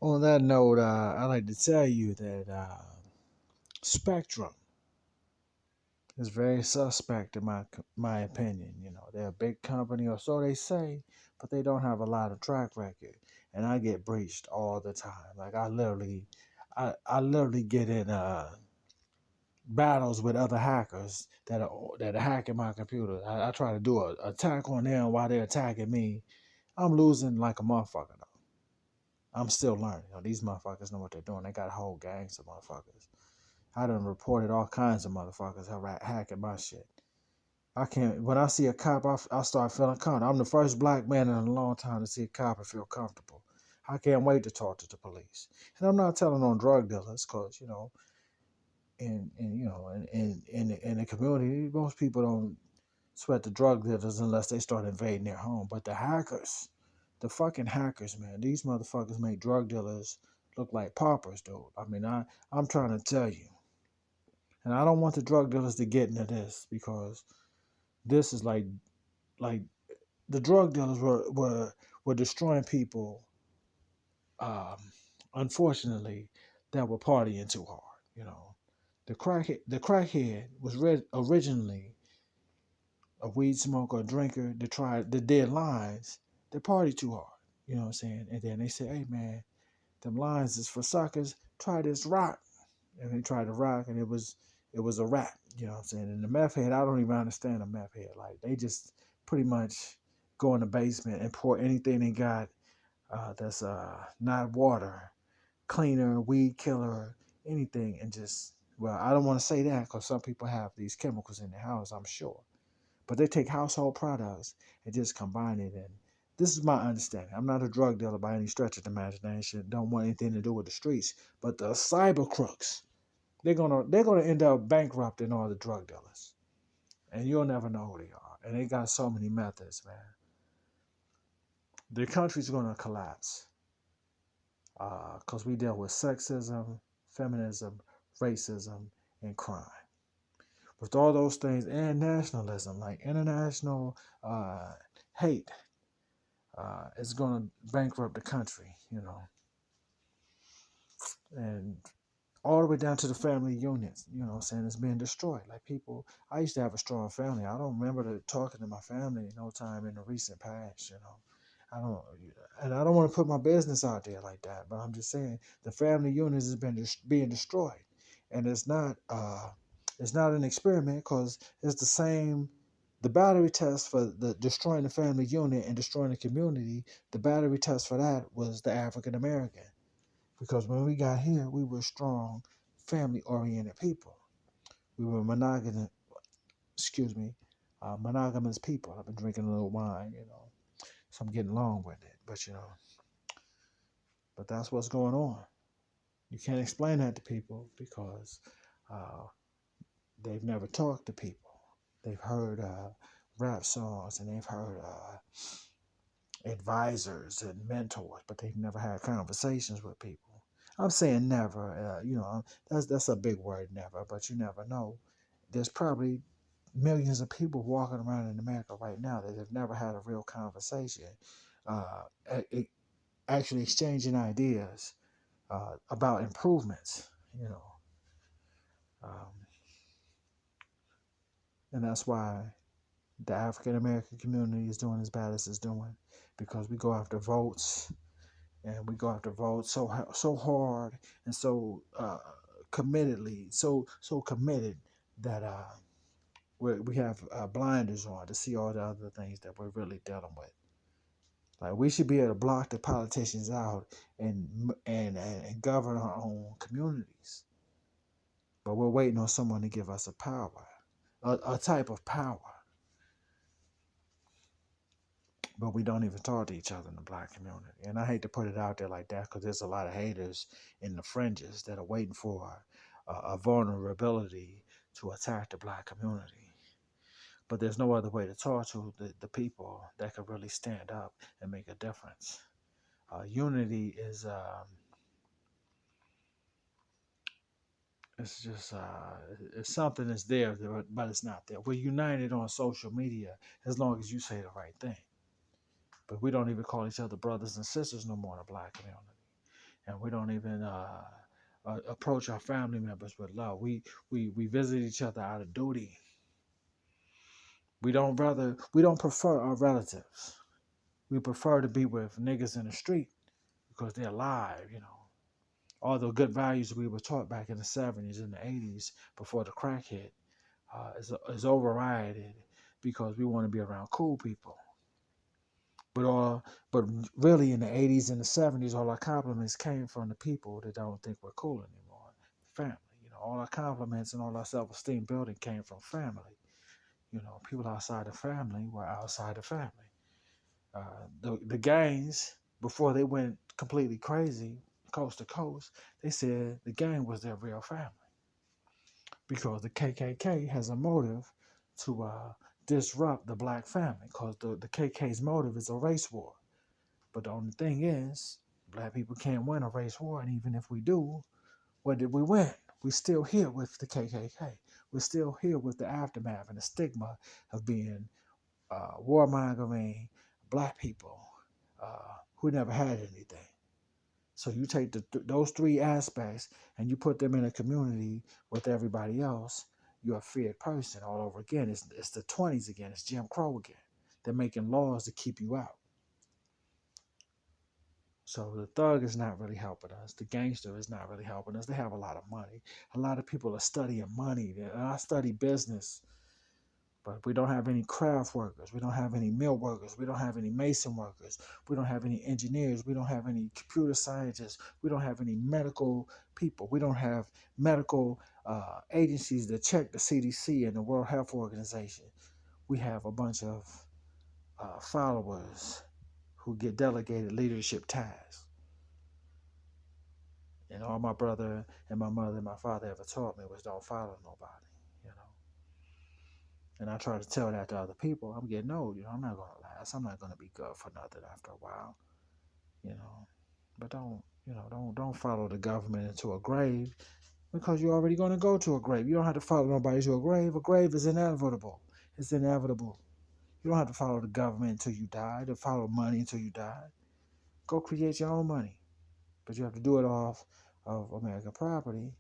On that note, I'd like to tell you that Spectrum is very suspect in my opinion. You know, they're a big company, or so they say, but they don't have a lot of track record, and I get breached all the time. Like I literally get in battles with other hackers that are hacking my computer. I try to do a attack on them while they're attacking me. I'm losing like a motherfucker though. I'm still learning. You know, these motherfuckers know what they're doing. They got whole gangs of motherfuckers. I done reported all kinds of motherfuckers hacking my shit. I can't. When I see a cop, I start feeling comfortable. I'm the first black man in a long time to see a cop and feel comfortable. I can't wait to talk to the police. And I'm not telling on drug dealers, cause you know, in the community, most people don't sweat the drug dealers unless they start invading their home. But the hackers, the fucking hackers, man, these motherfuckers make drug dealers look like paupers, dude. I mean, I'm trying to tell you, and I don't want the drug dealers to get into this because this is like the drug dealers were destroying people, um, unfortunately, that were partying too hard. You know, the crackhead was originally a weed smoker, a drinker that did lines, they party too hard. You know what I'm saying? And then they say, hey man, them lines is for suckers. Try this rock. And they tried to rock and it was a rap. You know what I'm saying? And the meth head, I don't even understand the meth head. Like they just pretty much go in the basement and pour anything they got that's not water, cleaner, weed killer, anything, and just well, I don't want to say that because some people have these chemicals in their house, I'm sure. But they take household products and just combine it. And this is my understanding. I'm not a drug dealer by any stretch of the imagination. Don't want anything to do with the streets. But the cyber crooks, they're gonna end up bankrupting all the drug dealers, and you'll never know who they are. And they got so many methods, man. The country's gonna collapse because we deal with sexism, feminism, racism, and crime. With all those things and nationalism, like international hate, is going to bankrupt the country, you know, and all the way down to the family units, you know what I'm saying, it's being destroyed. Like people, I used to have a strong family. I don't remember talking to my family no time in the recent past, you know. I don't, and I don't want to put my business out there like that, but I'm just saying the family units has been being destroyed, and it's not an experiment because it's the same. The battery test for the destroying the family unit and destroying the community, the battery test for that was the African American. Because when we got here, we were strong, family-oriented people. We were monogamous people. I've been drinking a little wine, you know, so I'm getting long with it. But you know, but that's what's going on. You can't explain that to people because uh, they've never talked to people. They've heard rap songs and they've heard advisors and mentors, but they've never had conversations with people. I'm saying never, you know, that's a big word, never, but you never know. There's probably millions of people walking around in America right now that have never had a real conversation, uh, actually exchanging ideas about improvements, you know, um, and that's why the African American community is doing as bad as it's doing because we go after votes and we go after votes so hard and so committedly, so committed that we have blinders on to see all the other things that we're really dealing with. Like we should be able to block the politicians out and govern our own communities, but we're waiting on someone to give us a type of power. But we don't even talk to each other in the black community. And I hate to put it out there like that because there's a lot of haters in the fringes that are waiting for a vulnerability to attack the black community. But there's no other way to talk to the people that could really stand up and make a difference. Unity is it's just it's something that's there, but it's not there. We're united on social media as long as you say the right thing. But we don't even call each other brothers and sisters no more in the black community. and we don't even approach our family members with love. We visit each other out of duty. We don't prefer our relatives. We prefer to be with niggas in the street because they're alive, you know. All the good values we were taught back in the 70s and the 80s before the crack hit is overridden because we want to be around cool people. But really in the 80s and the 70s, all our compliments came from the people that don't think we're cool anymore. Family, you know, all our compliments and all our self-esteem building came from family. You know, people outside the family were outside the family. The gangs, before they went completely crazy, coast to coast, they said the gang was their real family because the KKK has a motive to disrupt the black family because the KK's motive is a race war. But the only thing is, black people can't win a race war, and even if we do, what did we win? We're still here with the KKK. We're still here with the aftermath and the stigma of being warmongering black people who never had anything. So you take those three aspects and you put them in a community with everybody else, you're a feared person all over again. It's the 20s again. It's Jim Crow again. They're making laws to keep you out. So the thug is not really helping us. The gangster is not really helping us. They have a lot of money. A lot of people are studying money. I study business, but we don't have any craft workers. We don't have any mill workers. We don't have any mason workers. We don't have any engineers. We don't have any computer scientists. We don't have any medical people. We don't have medical agencies that check the CDC and the World Health Organization. We have a bunch of followers who get delegated leadership tasks. And all my brother and my mother and my father ever taught me was don't follow nobody, you know. And I try to tell that to other people. I'm getting old, you know. I'm not gonna last. I'm not gonna be good for nothing after a while, you know. But don't follow the government into a grave because you're already gonna go to a grave. You don't have to follow nobody to a grave. A grave is inevitable. It's inevitable. You don't have to follow the government until you die. To follow money until you die. Go create your own money, but you have to do it off of American property.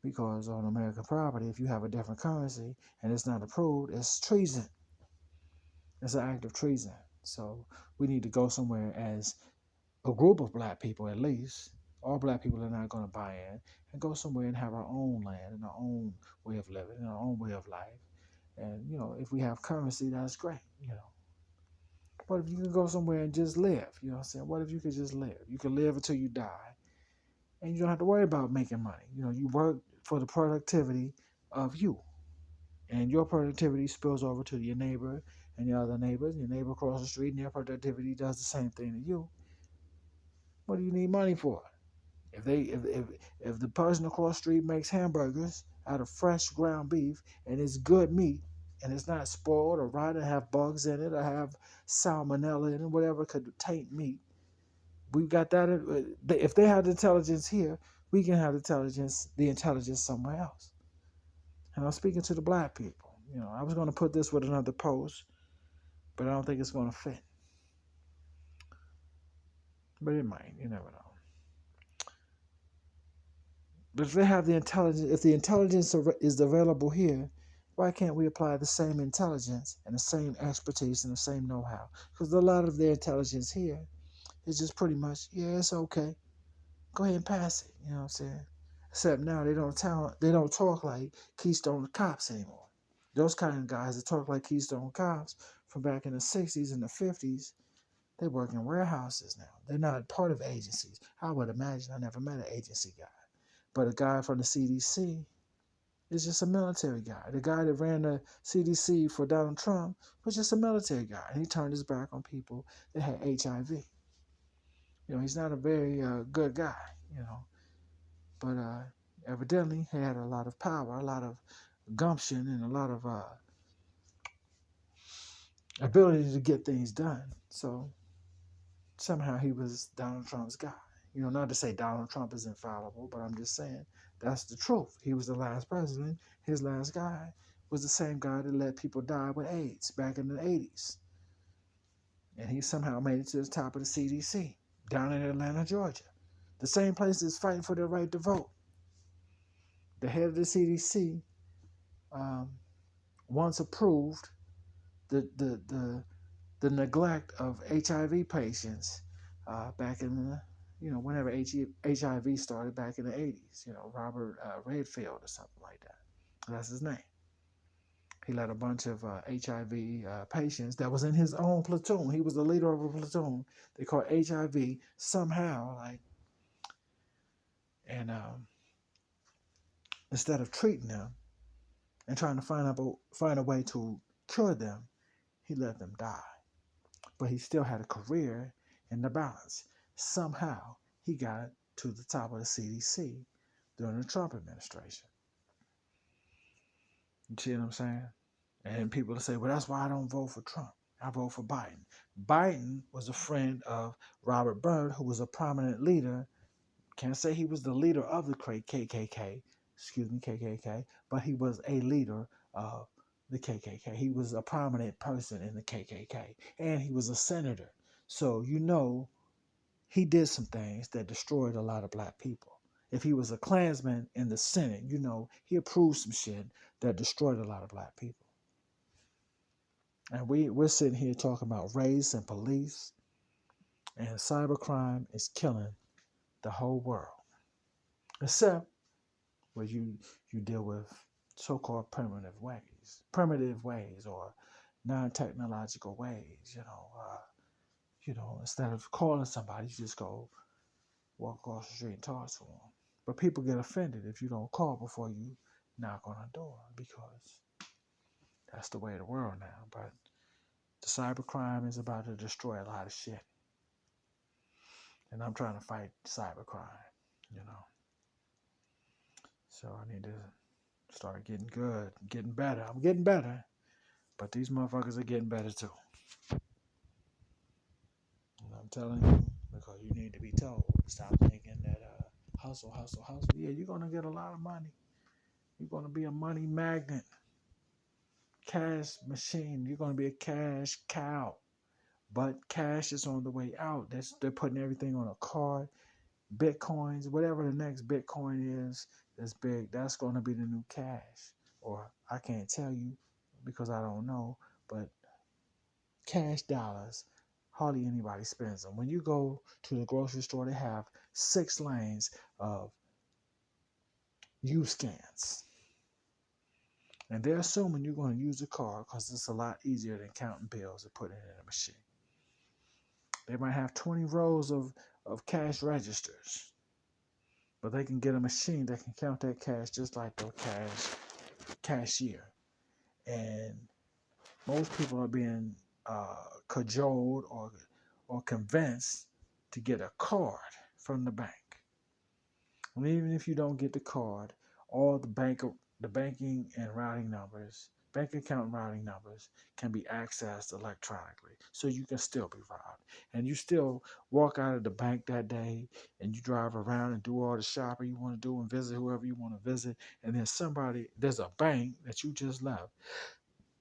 Because on American property, if you have a different currency and it's not approved, it's treason. It's an act of treason. So we need to go somewhere as a group of black people, at least. All black people are not going to buy in and go somewhere and have our own land and our own way of living and our own way of life. And, you know, if we have currency, that's great, you know. But if you can go somewhere and just live, you know what I'm saying? What if you could just live? You can live until you die and you don't have to worry about making money. You know, you work for the productivity of you. And your productivity spills over to your neighbor and your other neighbors. Your neighbor across the street and their productivity does the same thing to you. What do you need money for? If the person across the street makes hamburgers out of fresh ground beef and it's good meat and it's not spoiled or rotten, have bugs in it or have salmonella in it, whatever could taint meat, we got that. If they have the intelligence here, we can have the intelligence somewhere else. And I'm speaking to the black people. You know, I was going to put this with another post, but I don't think it's going to fit. But it might. You never know. But if they have the intelligence, if the intelligence is available here, why can't we apply the same intelligence and the same expertise and the same know-how? Because a lot of their intelligence here is just pretty much, yeah, it's okay. Go ahead and pass it. You know what I'm saying? Except now they don't talk like Keystone Cops anymore. Those kind of guys that talk like Keystone Cops from back in the 60s and the 50s, they work in warehouses now. They're not part of agencies. I would imagine. I never met an agency guy. But a guy from the CDC is just a military guy. The guy that ran the CDC for Donald Trump was just a military guy. And he turned his back on people that had HIV. You know, he's not a very good guy, you know. But evidently he had a lot of power, a lot of gumption, and a lot of ability to get things done. So somehow he was Donald Trump's guy. You know, not to say Donald Trump is infallible, but I'm just saying that's the truth. He was the last president. His last guy was the same guy that let people die with AIDS back in the 80s. And he somehow made it to the top of the CDC down in Atlanta, Georgia. The same place that's fighting for their right to vote. The head of the CDC um, once approved the neglect of HIV patients back in the, whenever HIV started back in the 80s, Robert Redfield or something like that. That's his name. He let a bunch of HIV patients that was in his own platoon. He was the leader of a platoon. They called HIV somehow, and instead of treating them and trying to find a way to cure them, he let them die. But he still had a career in the balance. Somehow he got to the top of the CDC during the Trump administration. You see what I'm saying? And people will say, well, that's why I don't vote for Trump. I vote for Biden. Biden was a friend of Robert Byrd, who was a prominent leader. Can't say he was the leader of the KKK, but he was a leader of the KKK. He was a prominent person in the KKK, and he was a senator. So, he did some things that destroyed a lot of black people. If he was a Klansman in the Senate, he approved some shit that destroyed a lot of black people. And we're sitting here talking about race and police, and cybercrime is killing the whole world. Except where you deal with so-called primitive ways or non-technological ways. Instead of calling somebody, you just go walk across the street and talk to them. But people get offended if you don't call before you knock on a door, because that's the way of the world now. But the cybercrime is about to destroy a lot of shit. And I'm trying to fight cybercrime. So I need to start getting good, getting better. I'm getting better, but these motherfuckers are getting better too. And I'm telling you, because you need to be told. Stop thinking that hustle. Yeah, you're gonna get a lot of money. You're gonna be a money magnet, cash machine. You're gonna be a cash cow. But cash is on the way out. They're putting everything on a card. Bitcoins, whatever the next Bitcoin is that's big, that's going to be the new cash. Or I can't tell you because I don't know, but cash dollars, hardly anybody spends them. When you go to the grocery store, they have 6 lanes of U-scans. And they're assuming you're going to use a card because it's a lot easier than counting bills and putting it in a machine. They might have 20 rows of cash registers, but they can get a machine that can count that cash just like the cashier. And most people are being cajoled or convinced to get a card from the bank. And even if you don't get the card, all the banking and routing numbers, bank account and routing numbers can be accessed electronically. So you can still be robbed. And you still walk out of the bank that day and you drive around and do all the shopping you want to do and visit whoever you want to visit. And then there's a bank that you just left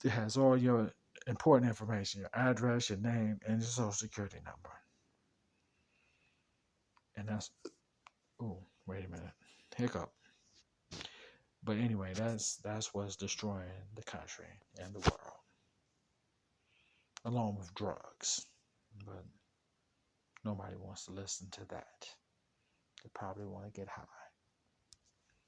that has all your important information, your address, your name, and your social security number. And that's, oh, wait a minute, hiccup. But anyway, that's what's destroying the country and the world, along with drugs. But nobody wants to listen to that. They probably want to get high.